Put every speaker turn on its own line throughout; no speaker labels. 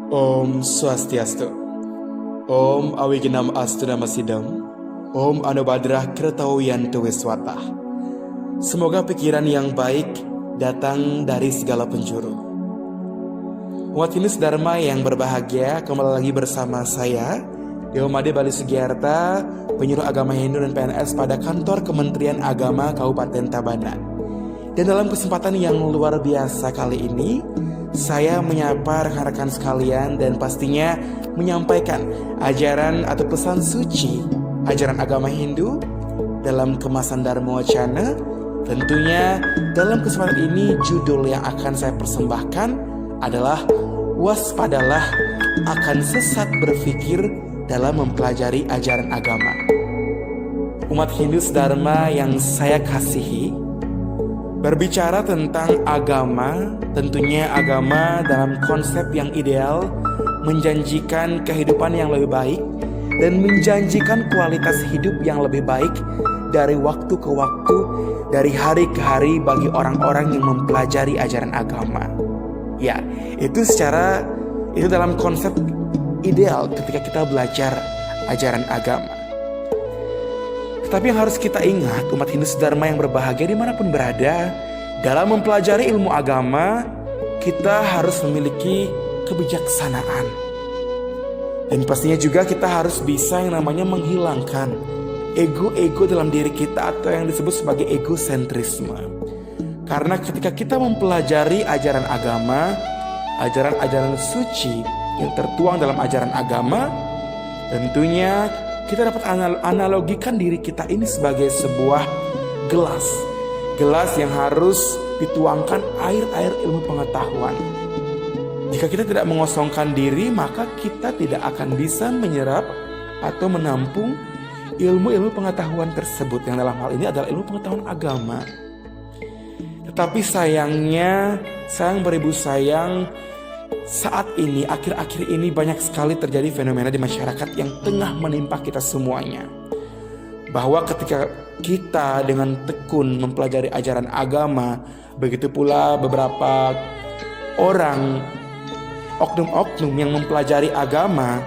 Om Swastiastu. Om Awiginam Astuna Masidam. Om Anubadrah Kretawiyantu Wiswata. Semoga pikiran yang baik datang dari segala penjuru. Umat Hindu Dharma yang berbahagia, kembali lagi bersama saya Dewa Made Bali Sugiarta, penyuluh agama Hindu dan PNS pada kantor Kementerian Agama Kabupaten Tabanan. Dan dalam kesempatan yang luar biasa kali ini, saya menyapa rekan-rekan sekalian dan pastinya menyampaikan ajaran atau pesan suci ajaran agama Hindu dalam kemasan Dharma Wacana. Tentunya dalam kesempatan ini judul yang akan saya persembahkan adalah waspadalah akan sesat berpikir dalam mempelajari ajaran agama. Umat Hindu Dharma yang saya kasihi, berbicara tentang agama, tentunya agama dalam konsep yang ideal menjanjikan kehidupan yang lebih baik dan menjanjikan kualitas hidup yang lebih baik dari waktu ke waktu, dari hari ke hari bagi orang-orang yang mempelajari ajaran agama. Ya, itu dalam konsep ideal ketika kita belajar ajaran agama. Tetapi yang harus kita ingat, umat Hindu Dharma yang berbahagia dimanapun berada, dalam mempelajari ilmu agama, kita harus memiliki kebijaksanaan. Dan pastinya juga kita harus bisa yang namanya menghilangkan ego-ego dalam diri kita atau yang disebut sebagai egosentrisme. Karena ketika kita mempelajari ajaran agama, ajaran-ajaran suci yang tertuang dalam ajaran agama, tentunya kita dapat analogikan diri kita ini sebagai sebuah gelas yang harus dituangkan air ilmu pengetahuan. Jika kita tidak mengosongkan diri, maka kita tidak akan bisa menyerap atau menampung ilmu-ilmu pengetahuan tersebut, yang dalam hal ini adalah ilmu pengetahuan agama. Tetapi sayangnya, sayang beribu sayang, saat ini, akhir-akhir ini banyak sekali terjadi fenomena di masyarakat yang tengah menimpa kita semuanya. Bahwa ketika kita dengan tekun mempelajari ajaran agama, begitu pula beberapa orang, oknum-oknum yang mempelajari agama,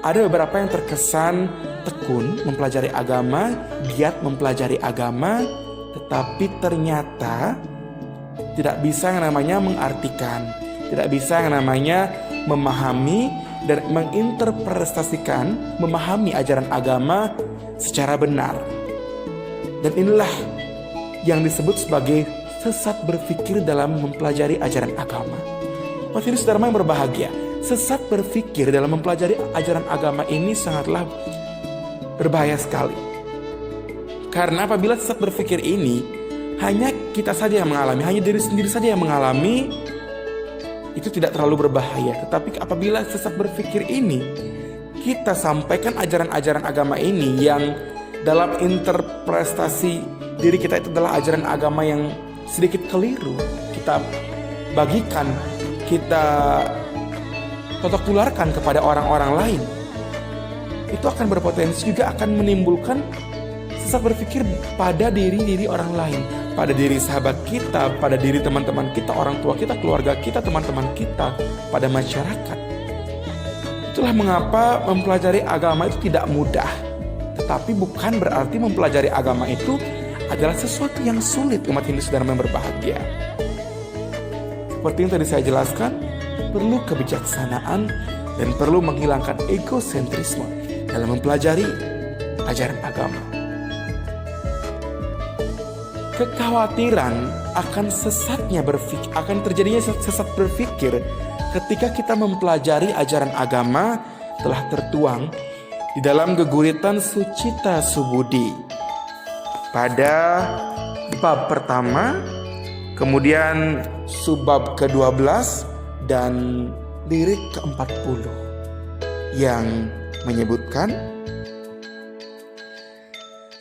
ada beberapa yang terkesan tekun mempelajari agama, giat mempelajari agama, tetapi ternyata tidak bisa yang namanya mengartikan, tidak bisa yang namanya memahami dan menginterpretasikan, memahami ajaran agama secara benar. Dan inilah yang disebut sebagai sesat berpikir dalam mempelajari ajaran agama. Umat Hindu Dharma yang berbahagia, sesat berpikir dalam mempelajari ajaran agama ini sangatlah berbahaya sekali. Karena apabila sesat berpikir ini hanya kita saja yang mengalami, hanya diri sendiri saja yang mengalami, itu tidak terlalu berbahaya. Tetapi apabila sesat berpikir ini kita sampaikan ajaran-ajaran agama ini yang dalam interpretasi diri kita itu adalah ajaran agama yang sedikit keliru, kita bagikan, kita tularkan kepada orang-orang lain, itu akan berpotensi juga akan menimbulkan sesat berpikir pada diri orang lain, pada diri sahabat kita, pada diri teman-teman kita, orang tua kita, keluarga kita, teman-teman kita, pada masyarakat. Itulah mengapa mempelajari agama itu tidak mudah. Tetapi bukan berarti mempelajari agama itu adalah sesuatu yang sulit, umat Hindu Dharma yang berbahagia. Seperti yang tadi saya jelaskan, perlu kebijaksanaan dan perlu menghilangkan egosentrisme dalam mempelajari ajaran agama. Kekhawatiran akan sesatnya berpikir, akan terjadinya sesat berpikir ketika kita mempelajari ajaran agama telah tertuang di dalam Geguritan Sucita Subudi pada bab pertama, kemudian subbab ke-12 dan lirik ke-40 yang menyebutkan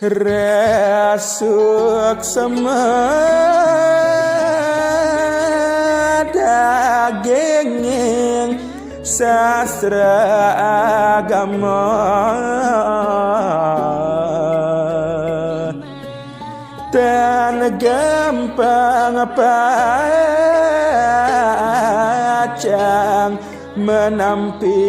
resuk semedaging sastra agama dan gampang pacang menampi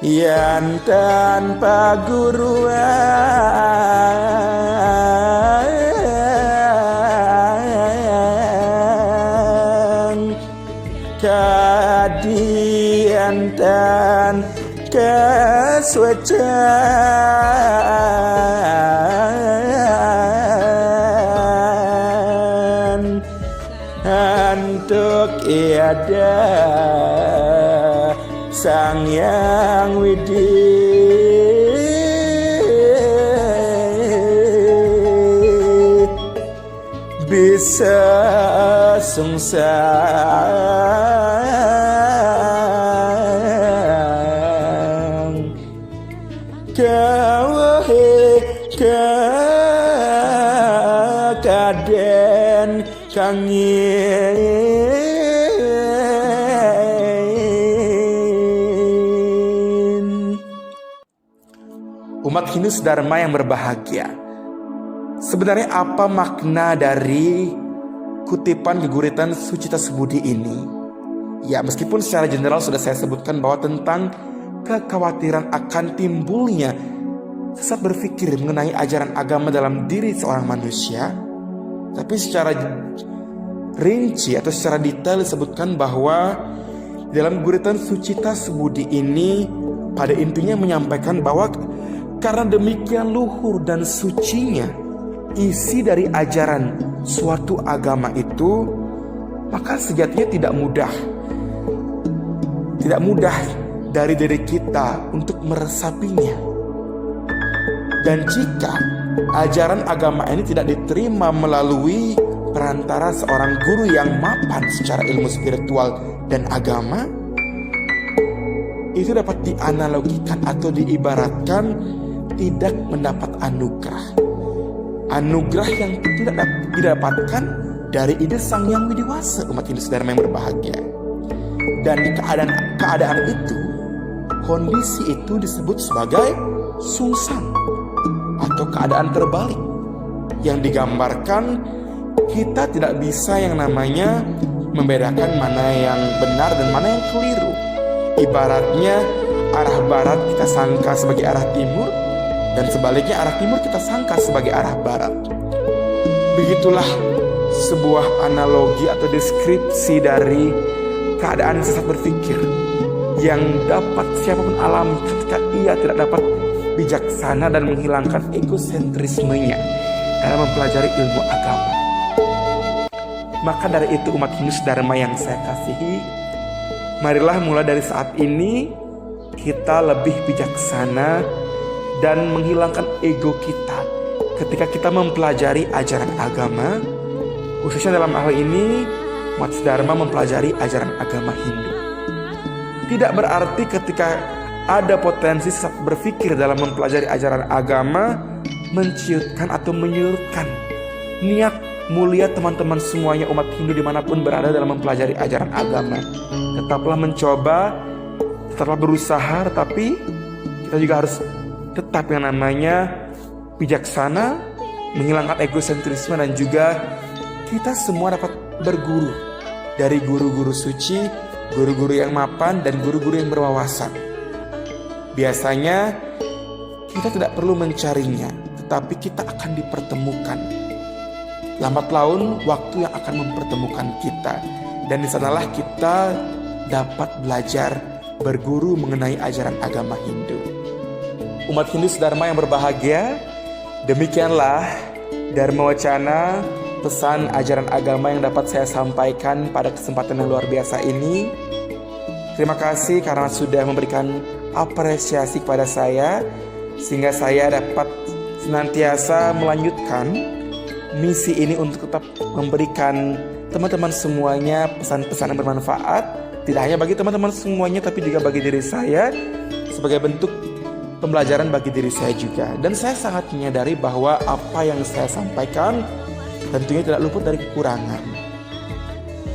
yang tanpa guruan kadian dan kesucian untuk iada Sang Yang Widi bisa sungsang kaden kangin umat Hindu Dharma yang berbahagia. Sebenarnya apa makna dari kutipan geguritan Sucita Semudi ini? Ya, meskipun secara general sudah saya sebutkan bahwa tentang kekhawatiran akan timbulnya sesat berpikir mengenai ajaran agama dalam diri seorang manusia, tapi secara rinci atau secara detail disebutkan bahwa dalam guritan Sucita Semudi ini pada intinya menyampaikan bahwa karena demikian luhur dan sucinya isi dari ajaran suatu agama itu, maka sejatinya tidak mudah dari diri kita untuk meresapinya. Dan jika ajaran agama ini tidak diterima melalui perantara seorang guru yang mapan secara ilmu spiritual dan agama, itu dapat dianalogikan atau diibaratkan tidak mendapat anugerah yang tidak didapatkan dari ide Sang Yang Widiwasa, umat Hindu Dharma yang berbahagia. Dan di keadaan itu, kondisi itu disebut sebagai sungsang atau keadaan terbalik, yang digambarkan kita tidak bisa yang namanya membedakan mana yang benar dan mana yang keliru. Ibaratnya arah barat kita sangka sebagai arah timur, dan sebaliknya arah timur kita sangka sebagai arah barat. Begitulah sebuah analogi atau deskripsi dari keadaan sesat berpikir yang dapat siapapun alami ketika ia tidak dapat bijaksana dan menghilangkan egosentrismenya dalam mempelajari ilmu agama. Maka dari itu umat Hindu Dharma yang saya kasihi, marilah mulai dari saat ini kita lebih bijaksana dan menghilangkan ego kita ketika kita mempelajari ajaran agama, khususnya dalam hal ini umat Dharma mempelajari ajaran agama Hindu. Tidak berarti ketika ada potensi sesat berpikir dalam mempelajari ajaran agama menciutkan atau menyurutkan niat mulia teman-teman semuanya umat Hindu dimanapun berada dalam mempelajari ajaran agama. Tetaplah mencoba, tetaplah berusaha, tetapi kita juga harus tetap yang namanya bijaksana, menghilangkan egosentrisme, dan juga kita semua dapat berguru dari guru-guru suci, guru-guru yang mapan, dan guru-guru yang berwawasan. Biasanya kita tidak perlu mencarinya, tetapi kita akan dipertemukan. Lambat laun waktu yang akan mempertemukan kita, dan di sanalah kita dapat belajar berguru mengenai ajaran agama Hindu. Umat Hindu Dharma yang berbahagia, demikianlah Dharma Wacana, pesan ajaran agama yang dapat saya sampaikan pada kesempatan yang luar biasa ini. Terima kasih karena sudah memberikan apresiasi kepada saya, sehingga saya dapat senantiasa melanjutkan misi ini untuk tetap memberikan teman-teman semuanya pesan-pesan yang bermanfaat, tidak hanya bagi teman-teman semuanya tapi juga bagi diri saya, sebagai bentuk pembelajaran bagi diri saya juga. Dan saya sangat menyadari bahwa apa yang saya sampaikan tentunya tidak luput dari kekurangan.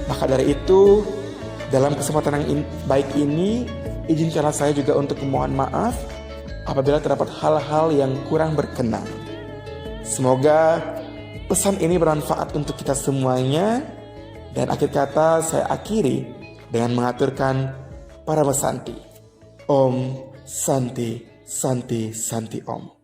Maka dari itu, dalam kesempatan yang baik ini, izinkanlah saya juga untuk memohon maaf apabila terdapat hal-hal yang kurang berkenan. Semoga pesan ini bermanfaat untuk kita semuanya. Dan akhir kata saya akhiri dengan mengaturkan Paramasanti. Om Santi Santi Santi Om.